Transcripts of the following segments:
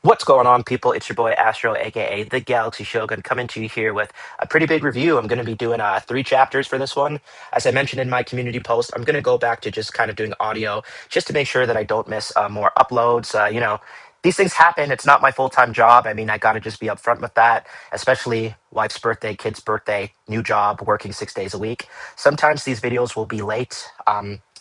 What's going on, people? It's your boy Astro, aka the Galaxy Shogun, coming to you here with a pretty big review. I'm going to be doing 3 chapters for this one. As I mentioned in my community post, I'm going to go back to just kind of doing audio just to make sure that I don't miss more uploads. These things happen. It's not my full time job. I mean, I got to just be upfront with that, especially wife's birthday, kid's birthday, new job, working 6 days a week. Sometimes these videos will be late.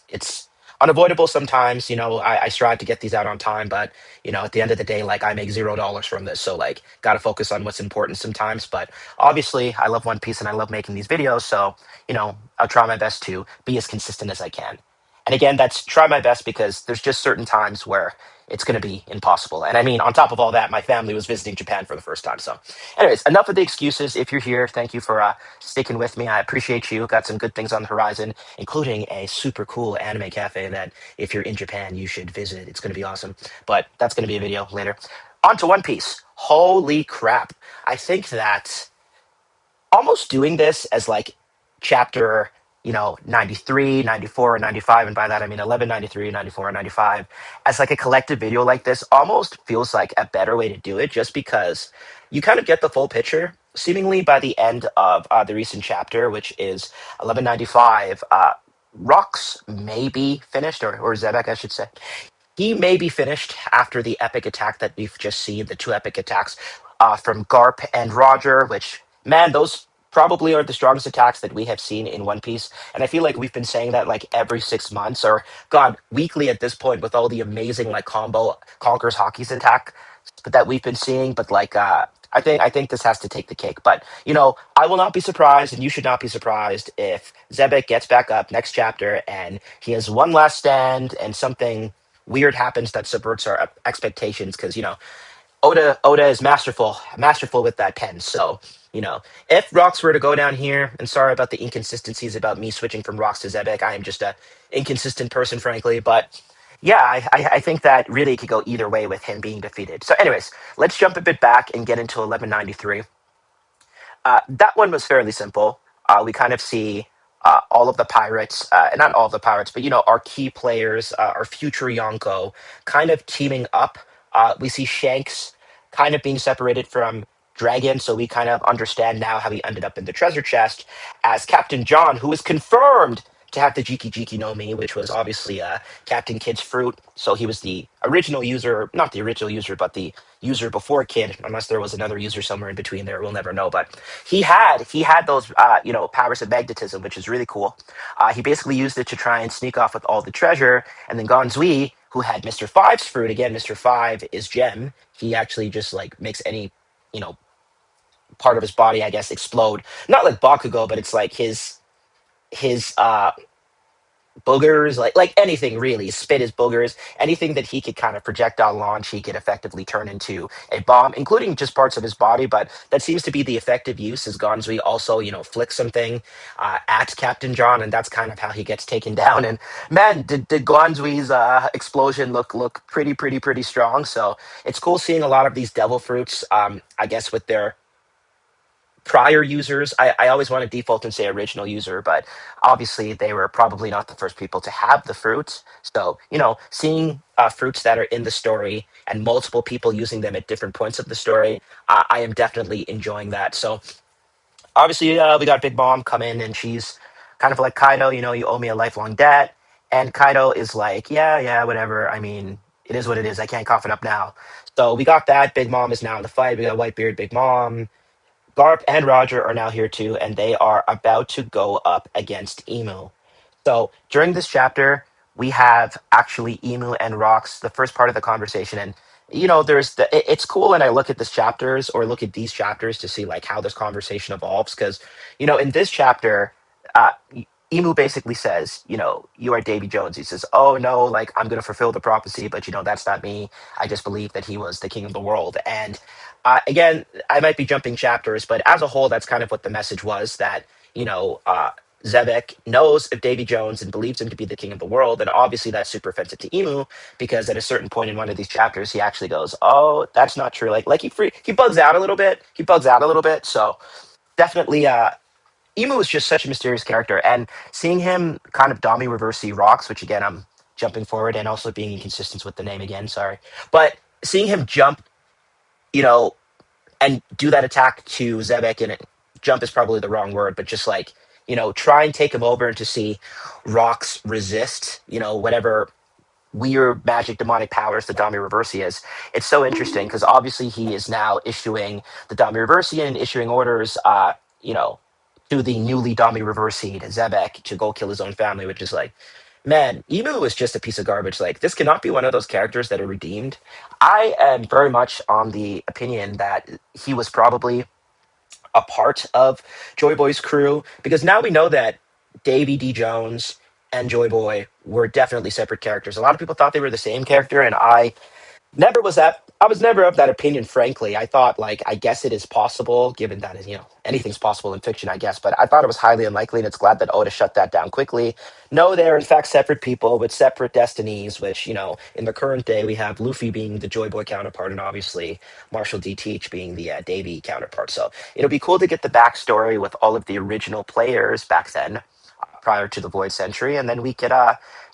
It's unavoidable sometimes. I strive to get these out on time, but at the end of the day, like I make $0 from this. So like gotta focus on what's important sometimes. But obviously I love One Piece and I love making these videos. So, I'll try my best to be as consistent as I can. And again, that's try my best because there's just certain times where it's going to be impossible. And I mean, on top of all that, my family was visiting Japan for the first time. So, anyways, enough of the excuses. If you're here, thank you for sticking with me. I appreciate you. Got some good things on the horizon, including a super cool anime cafe that if you're in Japan, you should visit. It's going to be awesome. But that's going to be a video later. On to One Piece. Holy crap. I think that almost doing this as like chapter 93, 94, and 95, and by that I mean 11, 93, 94, and 95, as like a collective video like this almost feels like a better way to do it, just because you kind of get the full picture seemingly by the end of the recent chapter, which is 1195. Rocks may be finished, or Xebec I should say, he may be finished after the epic attack that we've just seen, the 2 epic attacks from Garp and Roger, which, man, those probably are the strongest attacks that we have seen in One Piece. And I feel like we've been saying that like every 6 months, or God, weekly at this point, with all the amazing like combo Conquer's Hockey's attack that we've been seeing. But like I think this has to take the cake. But I will not be surprised, and you should not be surprised if Xebec gets back up next chapter and he has one last stand and something weird happens that subverts our expectations, because Oda is masterful with that pen. So if Rocks were to go down here, and sorry about the inconsistencies about me switching from Rocks to Xebec, I am just a inconsistent person, frankly. But yeah, I think that really could go either way with him being defeated. So anyways, let's jump a bit back and get into 1193. That one was fairly simple. We kind of see all of the pirates, not all of the pirates, but our key players, our future Yonko, kind of teaming up. We see Shanks kind of being separated from Dragon, so we kind of understand now how he ended up in the treasure chest as Captain John, who is confirmed to have the Jiki Jiki no Mi, which was obviously Captain Kid's fruit. So he was the original user, not the original user, but the user before Kid, unless there was another user somewhere in between there. We'll never know. But he had those powers of magnetism, which is really cool. He basically used it to try and sneak off with all the treasure. And then Ganzui, who had Mr. Five's fruit, again, Mr. Five is Gem. He actually just like makes any you know part of his body, I guess, explode. Not like Bakugo, but it's like his boogers, like anything really, spit his boogers, anything that he could kind of projectile launch, he could effectively turn into a bomb, including just parts of his body. But that seems to be the effective use, as Ganzui also flicks something at Captain John, and that's kind of how he gets taken down. And man, did Ganzui's explosion look pretty strong. So it's cool seeing a lot of these devil fruits, I guess, with their prior users. I always want to default and say original user, but obviously they were probably not the first people to have the fruits. So, seeing fruits that are in the story and multiple people using them at different points of the story, I am definitely enjoying that. So, obviously, we got Big Mom come in, and she's kind of like, Kaido, you owe me a lifelong debt. And Kaido is like, yeah, whatever. I mean, it is what it is. I can't cough it up now. So we got that. Big Mom is now in the fight. We got Whitebeard, Big Mom. Garp and Roger are now here too, and they are about to go up against Emu. So during this chapter, we have actually Emu and Rocks, the first part of the conversation, and it's cool. And I look at look at these chapters to see like how this conversation evolves, because in this chapter, uh, Emu basically says, you are Davy Jones. He says, oh no, like I'm gonna fulfill the prophecy, but that's not me. I just believe that he was the king of the world. And again, I might be jumping chapters, but as a whole, that's kind of what the message was, that, Zebek knows of Davy Jones and believes him to be the king of the world. And obviously that's super offensive to Emu, because at a certain point in one of these chapters, he actually goes, oh, that's not true. Like he bugs out a little bit. So definitely, Emu is just such a mysterious character. And seeing him kind of Domi Reversi Rocks, which again, I'm jumping forward and also being inconsistent with the name again, sorry. But seeing him jump you know, and do that attack to Xebec, and jump is probably the wrong word, but just like, try and take him over and to see rocks resist, whatever weird magic demonic powers that Domi Reversi is. It's so interesting because obviously he is now issuing the Domi Reversi and issuing orders, to the newly Domi Reversi to Xebec to go kill his own family, which is like, man, Emu is just a piece of garbage. Like, this cannot be one of those characters that are redeemed. I am very much on the opinion that he was probably a part of Joy Boy's crew because now we know that Davy D. Jones and Joy Boy were definitely separate characters. A lot of people thought they were the same character, and I was never of that opinion, frankly. I thought, like, I guess it is possible, given that, anything's possible in fiction, I guess, but I thought it was highly unlikely, and it's glad that Oda shut that down quickly. No, they're in fact separate people with separate destinies, which, in the current day, we have Luffy being the Joy Boy counterpart, and obviously Marshall D. Teach being the Davy counterpart. So it'll be cool to get the backstory with all of the original players back then, prior to the Void Century, and then we could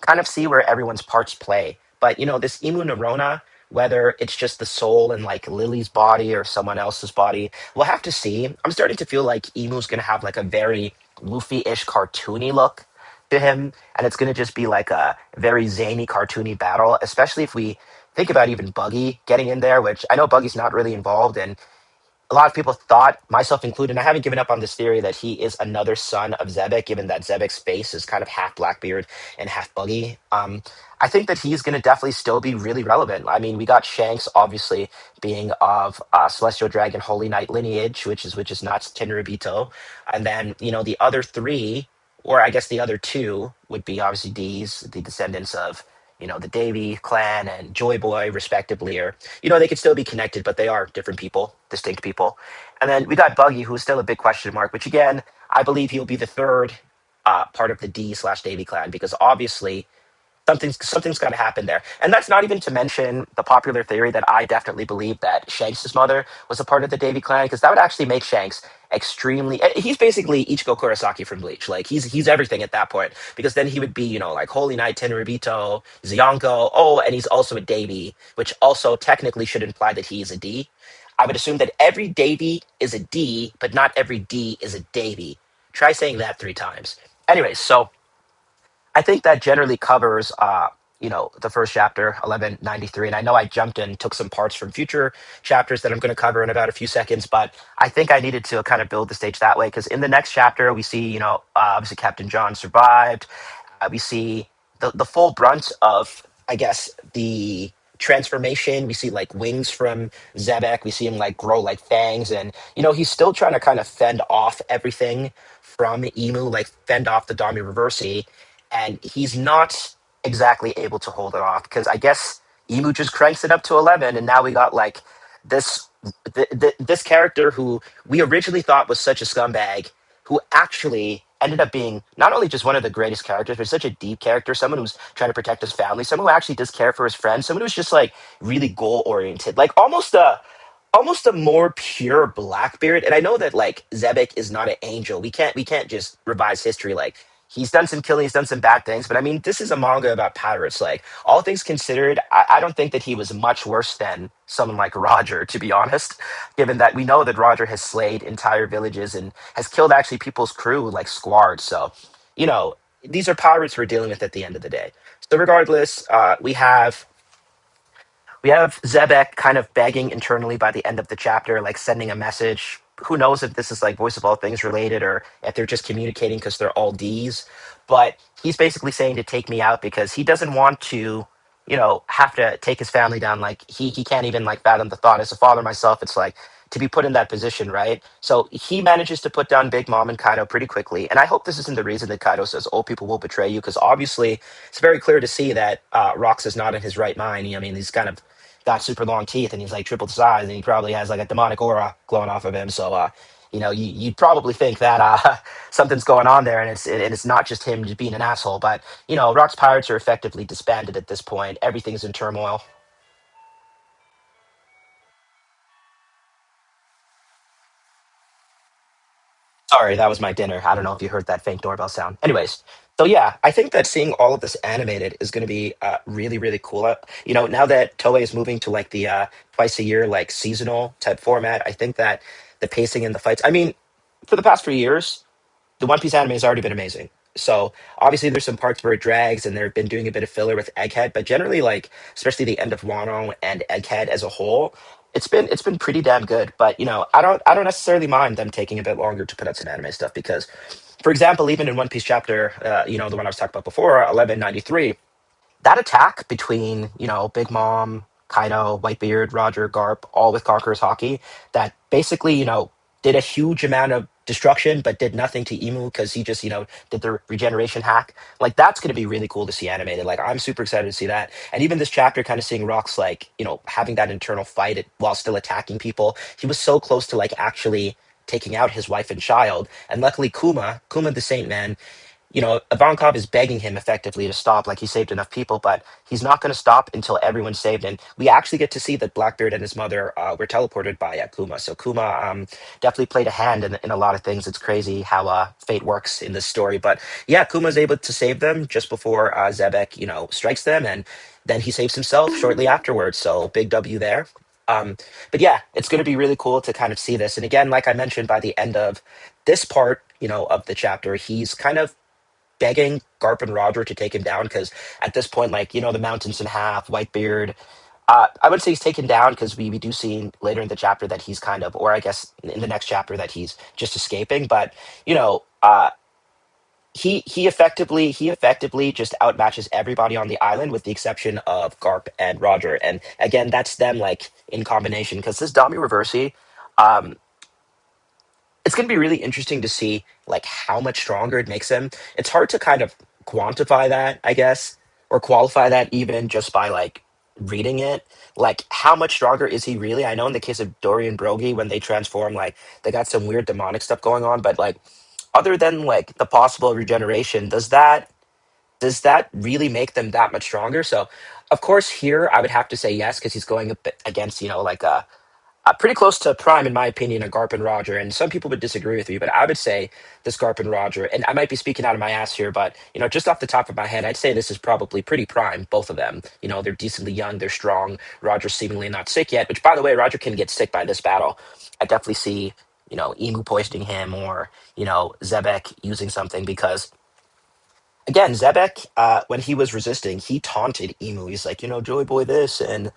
kind of see where everyone's parts play. But this Imu Narona, whether it's just the soul in like Lily's body or someone else's body, we'll have to see. I'm starting to feel like Emu's gonna have like a very Luffy-ish cartoony look to him, and it's gonna just be like a very zany cartoony battle, especially if we think about even Buggy getting in there, which I know Buggy's not really involved, and a lot of people thought, myself included, and I haven't given up on this theory that he is another son of Xebec, given that Xebec's face is kind of half Blackbeard and half Buggy. I think that he's going to definitely still be really relevant. I mean, we got Shanks obviously being of Celestial Dragon Holy Knight lineage, which is not Tenryubito, and then the other three, or I guess the other two, would be obviously D's, the descendants of the Davy clan and Joy Boy, respectively, or they could still be connected, but they are different people, distinct people. And then we got Buggy, who's still a big question mark, which again, I believe he'll be the third part of the D/Davy clan because obviously something's got to happen there. And that's not even to mention the popular theory that I definitely believe that Shanks' mother was a part of the Davy clan, because that would actually make Shanks extremely. He's basically Ichigo Kurosaki from Bleach. Like he's everything at that point, because then he would be like Holy Knight, Tenryubito, Zionko. Oh, and he's also a Davy, which also technically should imply that he is a D. I would assume that every Davy is a D, but not every D is a Davy. Try saying that 3 times. Anyways, so I think that generally covers, the first chapter, 1193. And I know I jumped and took some parts from future chapters that I'm going to cover in about a few seconds, but I think I needed to kind of build the stage that way because in the next chapter, we see, obviously Captain John survived. We see the full brunt of, I guess, the transformation. We see like wings from Zebek. We see him like grow like fangs, and he's still trying to kind of fend off everything from Emu, like fend off the Domi Reversi, and he's not exactly able to hold it off because I guess Emu just cranks it up to 11, and now we got like this this character who we originally thought was such a scumbag, who actually ended up being not only just one of the greatest characters, but such a deep character, someone who's trying to protect his family, someone who actually does care for his friends, someone who's just like really goal oriented, like almost a more pure Blackbeard. And I know that like Zebek is not an angel. We can't just revise history. Like he's done some killing, he's done some bad things, but I mean this is a manga about pirates. Like all things considered, I don't think that he was much worse than someone like Roger, to be honest. Given that we know that Roger has slayed entire villages and has killed actually people's crew like squads. So, these are pirates we're dealing with at the end of the day. So regardless, we have Zebek kind of begging internally by the end of the chapter, like sending a message. Who knows if this is like Voice of All Things related or if they're just communicating because they're all D's. But he's basically saying to take me out because he doesn't want to, have to take his family down. Like he can't even like fathom the thought. As a father myself, it's like to be put in that position, right? So he manages to put down Big Mom and Kaido pretty quickly. And I hope this isn't the reason that Kaido says old people will betray you, because obviously it's very clear to see that Rox is not in his right mind. I mean, he's kind of got super long teeth and he's like triple the size and he probably has like a demonic aura glowing off of him. So, you'd probably think that something's going on there, and it's not just him just being an asshole. But Rock's pirates are effectively disbanded at this point. Everything's in turmoil. Sorry, that was my dinner. I don't know if you heard that faint doorbell sound. Anyways, So yeah, I think that seeing all of this animated is going to be really really cool. Now that Toei is moving to like the twice a year like seasonal type format, I think that the pacing and the fights. I mean, for the past 3 years, the One Piece anime has already been amazing. So obviously there's some parts where it drags and they've been doing a bit of filler with Egghead, but generally like especially the end of Wano and Egghead as a whole, it's been pretty damn good. But I don't necessarily mind them taking a bit longer to put out some anime stuff because for example, even in One Piece chapter, the one I was talking about before, 1193, that attack between Big Mom, Kaido, Whitebeard, Roger, Garp, all with Conqueror's Hockey, that basically did a huge amount of destruction, but did nothing to Emu because he just did the regeneration hack. Like that's going to be really cool to see animated. Like I'm super excited to see that. And even this chapter, kind of seeing Rock's like having that internal fight while still attacking people. He was so close to like actually taking out his wife and child. And luckily, Kuma the Saint Man, Ivankov is begging him effectively to stop, like he saved enough people, but he's not going to stop until everyone's saved. And we actually get to see that Blackbeard and his mother were teleported by Kuma. So Kuma definitely played a hand in a lot of things. It's crazy how fate works in this story. But yeah, Kuma's able to save them just before Xebec, strikes them, and then he saves himself shortly afterwards. So big W there. Um, but yeah, it's going to be really cool to kind of see this. And again, like I mentioned, by the end of this part, of the chapter, he's kind of begging Garp and Roger to take him down because at this point, like the mountains in half, Whitebeard. I would say he's taken down because we do see later in the chapter that he's kind of, or I guess in the next chapter that he's just escaping. But he effectively just outmatches everybody on the island with the exception of Garp and Roger. And again, that's them like in combination because this Domi Reversi, um, it's going to be really interesting to see like how much stronger it makes him. It's hard to kind of quantify that, I guess, or qualify that even just by like reading it. Like how much stronger is he really? I know in the case of Dorian Brogy when they transform, like they got some weird demonic stuff going on, but like other than like the possible regeneration, does that really make them that much stronger? So of course here I would have to say yes because he's going a bit against like a pretty close to prime, in my opinion, a Garp and Roger. And some people would disagree with me, but I would say this Garp and Roger, and I might be speaking out of my ass here, but just off the top of my head, I'd say this is probably pretty prime, both of them. They're decently young, they're strong. Roger's seemingly not sick yet, which, by the way, Roger can get sick by this battle. I definitely see, Emu poisoning him or, Zebek using something because again, Zebek, when he was resisting, he taunted Emu. He's like, Joey Boy this and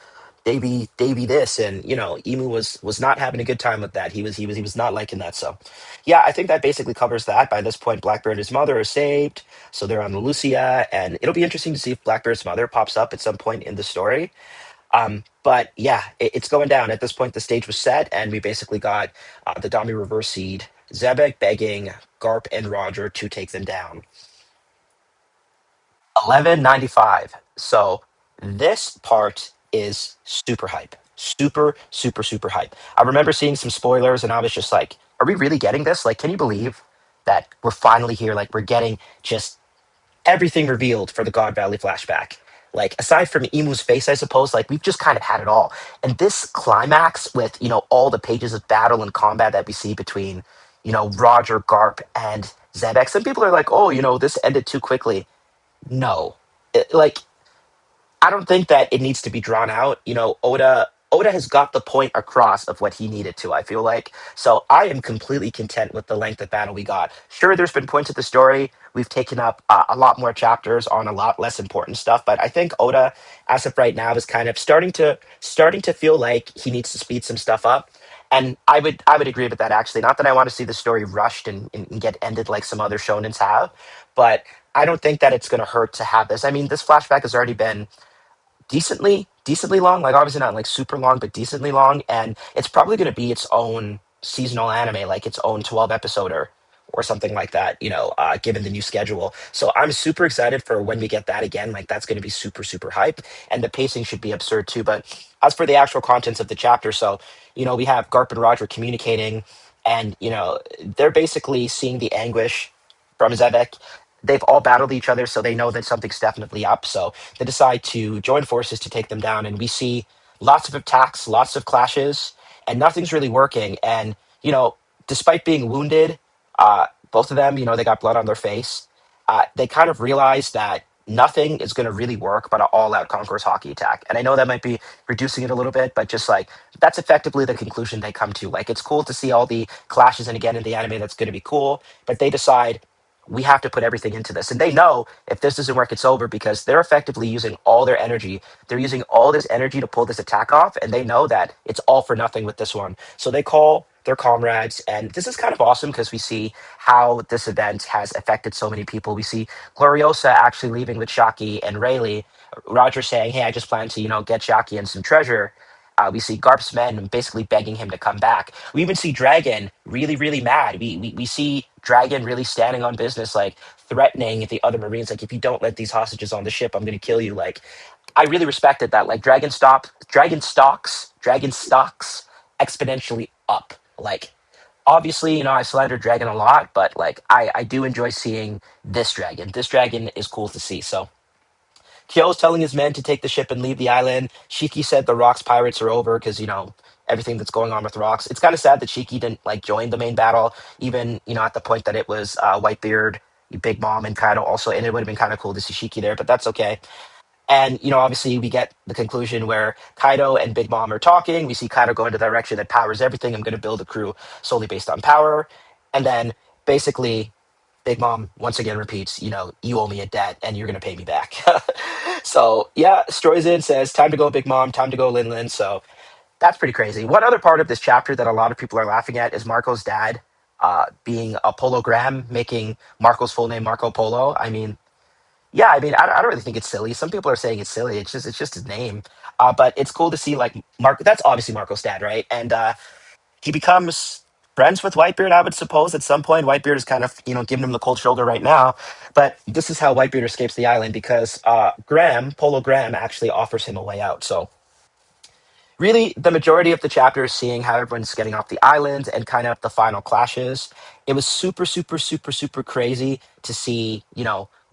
Davy this, and Emu was not having a good time with that. He was not liking that. So, yeah, I think that basically covers that. By this point, Blackbeard and his mother are saved, so they're on Lucia, and it'll be interesting to see if Blackbeard's mother pops up at some point in the story. But yeah, it's going down. At this point, the stage was set, and we basically got the Dami reverse seed, Zebek begging Garp and Roger to take them down. 1195. So this part is super hype. Super, super, super hype. I remember seeing some spoilers and I was just like, are we really getting this? Like, can you believe that we're finally here? Like, we're getting just everything revealed for the God Valley flashback. Like, aside from Emu's face, I suppose, like, we've just kind of had it all. And this climax with, all the pages of battle and combat that we see between, Roger, Garp, and Zebek. Some people are like, oh, this ended too quickly. No. Like I don't think that it needs to be drawn out. Oda has got the point across of what he needed to, I feel like. So I am completely content with the length of battle we got. Sure, there's been points of the story. We've taken up a lot more chapters on a lot less important stuff, but I think Oda, as of right now, is kind of starting to feel like he needs to speed some stuff up. And I would agree with that actually. Not that I want to see the story rushed and get ended like some other shonens have, but I don't think that it's going to hurt to have this. I mean, this flashback has already been decently long, like obviously not like super long but decently long, and it's probably going to be its own seasonal anime, like its own 12 episoder or something like that, given the new schedule. So I'm super excited for when we get that again. Like that's going to be super super hype, and the pacing should be absurd too. But as for the actual contents of the chapter, so we have Garp and Roger communicating, and they're basically seeing the anguish from Zebek. They've all battled each other, so they know that something's definitely up. So they decide to join forces to take them down, and we see lots of attacks, lots of clashes, and nothing's really working. And despite being wounded, both of them, they got blood on their face. they kind of realize that nothing is going to really work but an all-out Conqueror's hockey attack. And I know that might be reducing it a little bit, but just like that's effectively the conclusion they come to. Like it's cool to see all the clashes, and again in the anime, that's going to be cool. But they decide we have to put everything into this, and they know if this doesn't work, it's over because they're effectively using all their energy. They're using all this energy to pull this attack off, and they know that it's all for nothing with this one. So they call their comrades, and this is kind of awesome because we see how this event has affected so many people. We see Gloriosa actually leaving with Shaki and Rayleigh. Roger saying, "Hey, I just plan to, get Shaki and some treasure." We see Garp's men basically begging him to come back. We even see Dragon really, really mad. We see Dragon really standing on business, like threatening the other Marines, like, if you don't let these hostages on the ship, I'm going to kill you. Like, I really respected that. Like, Dragon stocks exponentially up. Like, obviously, I slander Dragon a lot, but like I do enjoy seeing this dragon. This dragon is cool to see. So Kyo's telling his men to take the ship and leave the island. Shiki said the Rocks pirates are over because everything that's going on with Rocks. It's kind of sad that Shiki didn't like join the main battle, even at the point that it was Whitebeard, Big Mom, and Kaidou also, and it would have been kind of cool to see Shiki there, but that's okay. And obviously, we get the conclusion where Kaido and Big Mom are talking. We see Kaido go into the direction that power is everything. I'm going to build a crew solely based on power. And then basically, Big Mom once again repeats, you owe me a debt and you're going to pay me back. So, yeah, Stroyzin says, time to go, Big Mom, time to go, Linlin. So that's pretty crazy. One other part of this chapter that a lot of people are laughing at is Marco's dad being a pologram, making Marco's full name Marco Polo. I mean, yeah, I mean, I don't really think it's silly. Some people are saying it's silly. It's just his name. But it's cool to see like Mark. That's obviously Marco's dad, right? And he becomes friends with Whitebeard. I would suppose at some point, Whitebeard is kind of giving him the cold shoulder right now. But this is how Whitebeard escapes the island because Polo Graham, actually offers him a way out. So really the majority of the chapter is seeing how everyone's getting off the island and kind of the final clashes. It was super, super, super, super crazy to see,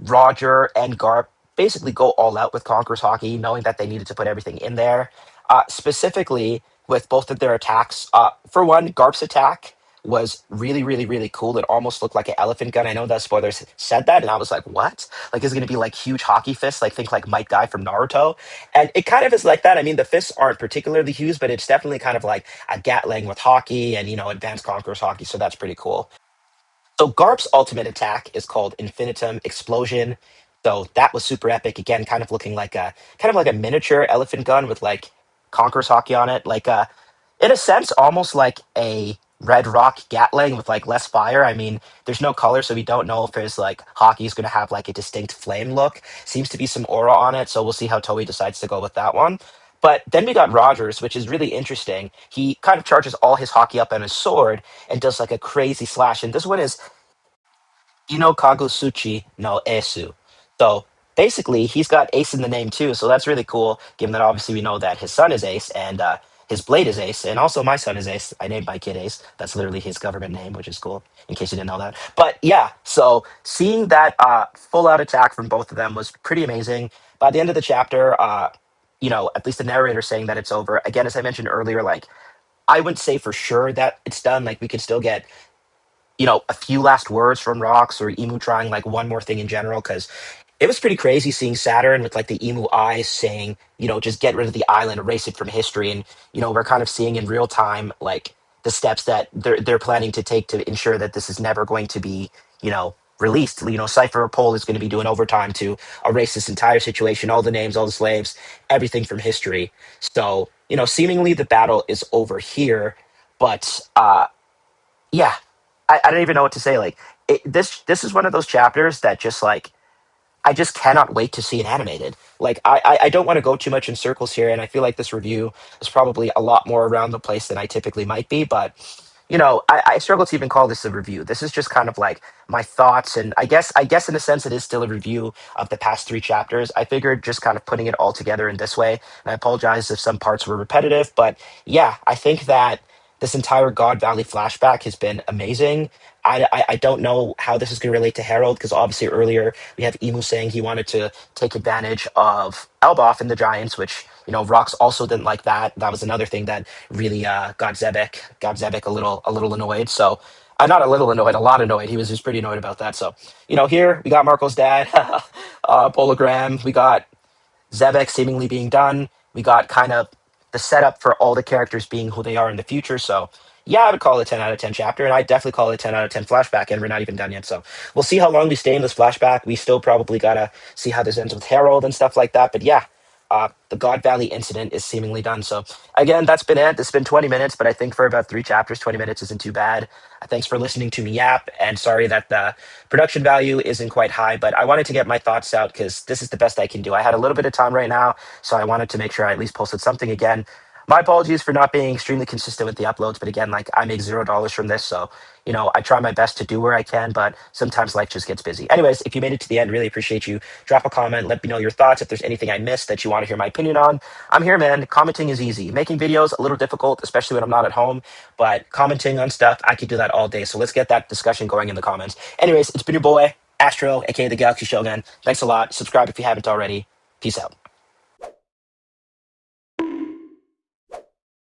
Roger and Garp basically go all out with Conqueror's Hockey, knowing that they needed to put everything in there. Specifically with both of their attacks. For one, Garp's attack was really, really, really cool. It almost looked like an elephant gun. I know that spoilers said that, and I was like, what? Like, is it going to be like huge hockey fists? Like, think like Might Guy from Naruto? And it kind of is like that. I mean, the fists aren't particularly huge, but it's definitely kind of like a Gatling with hockey and, advanced Conqueror's hockey. So that's pretty cool. So Garp's ultimate attack is called Infinitum Explosion. So that was super epic. Again, kind of like a miniature elephant gun with like Conqueror's hockey on it. Like in a sense, almost like a Red Rock Gatling with like less fire. I mean, there's no color, so we don't know if there's like hockey's gonna have like a distinct flame look. Seems to be some aura on it, so we'll see how Toei decides to go with that one. But then we got Rogers, which is really interesting. He kind of charges all his hockey up on his sword and does like a crazy slash. And this one is Ino Kagusuchi no Esu. So basically, he's got Ace in the name too. So that's really cool, given that obviously we know that his son is Ace and his blade is Ace, and also my son is Ace. I named my kid Ace. That's literally his government name, which is cool, in case you didn't know that. But yeah, so seeing that full out attack from both of them was pretty amazing. By the end of the chapter, at least the narrator saying that it's over. Again, as I mentioned earlier, like I wouldn't say for sure that it's done. Like we could still get a few last words from Rocks or Emu trying like one more thing in general because it was pretty crazy seeing Saturn with like the Emu eyes saying, just get rid of the island, erase it from history, and we're kind of seeing in real time like the steps that they're planning to take to ensure that this is never going to be released. Cipher Pole is going to be doing overtime to erase this entire situation, all the names, all the slaves, everything from history. So seemingly the battle is over here, but yeah, I don't even know what to say. Like this is one of those chapters that just like I just cannot wait to see it animated. Like I don't want to go too much in circles here, and I feel like this review is probably a lot more around the place than I typically might be. But I struggle to even call this a review. This is just kind of like my thoughts, and I guess in a sense it is still a review of the past three chapters. I figured just kind of putting it all together in this way, and I apologize if some parts were repetitive, but yeah, I think that this entire God Valley flashback has been amazing. I don't know how this is going to relate to Harold because obviously earlier we have Emu saying he wanted to take advantage of Elbaf and the Giants, which Rox also didn't like that. That was another thing that really got Xebec a little annoyed. So not a little annoyed, a lot annoyed. He was just pretty annoyed about that. So, here we got Marco's dad, Pologram. We got Xebec seemingly being done. We got kind of the setup for all the characters being who they are in the future. So, yeah, I would call it a 10 out of 10 chapter, and I definitely call it a 10 out of 10 flashback, and we're not even done yet. So, we'll see how long we stay in this flashback. We still probably gotta see how this ends with Harold and stuff like that. But yeah, the God Valley incident is seemingly done. So, again, that's been it. It's been 20 minutes, but I think for about three chapters, 20 minutes isn't too bad. Thanks for listening to me yap, and sorry that the production value isn't quite high, but I wanted to get my thoughts out because this is the best I can do. I had a little bit of time right now, so I wanted to make sure I at least posted something again. My apologies for not being extremely consistent with the uploads, but again, like I make $0 from this, so I try my best to do where I can, but sometimes life just gets busy. Anyways, if you made it to the end, really appreciate you. Drop a comment, let me know your thoughts. If there's anything I missed that you want to hear my opinion on, I'm here, man. Commenting is easy. Making videos a little difficult, especially when I'm not at home, but commenting on stuff, I could do that all day. So let's get that discussion going in the comments. Anyways, it's been your boy, Astro, aka the Galaxy Shogun. Thanks a lot. Subscribe if you haven't already. Peace out.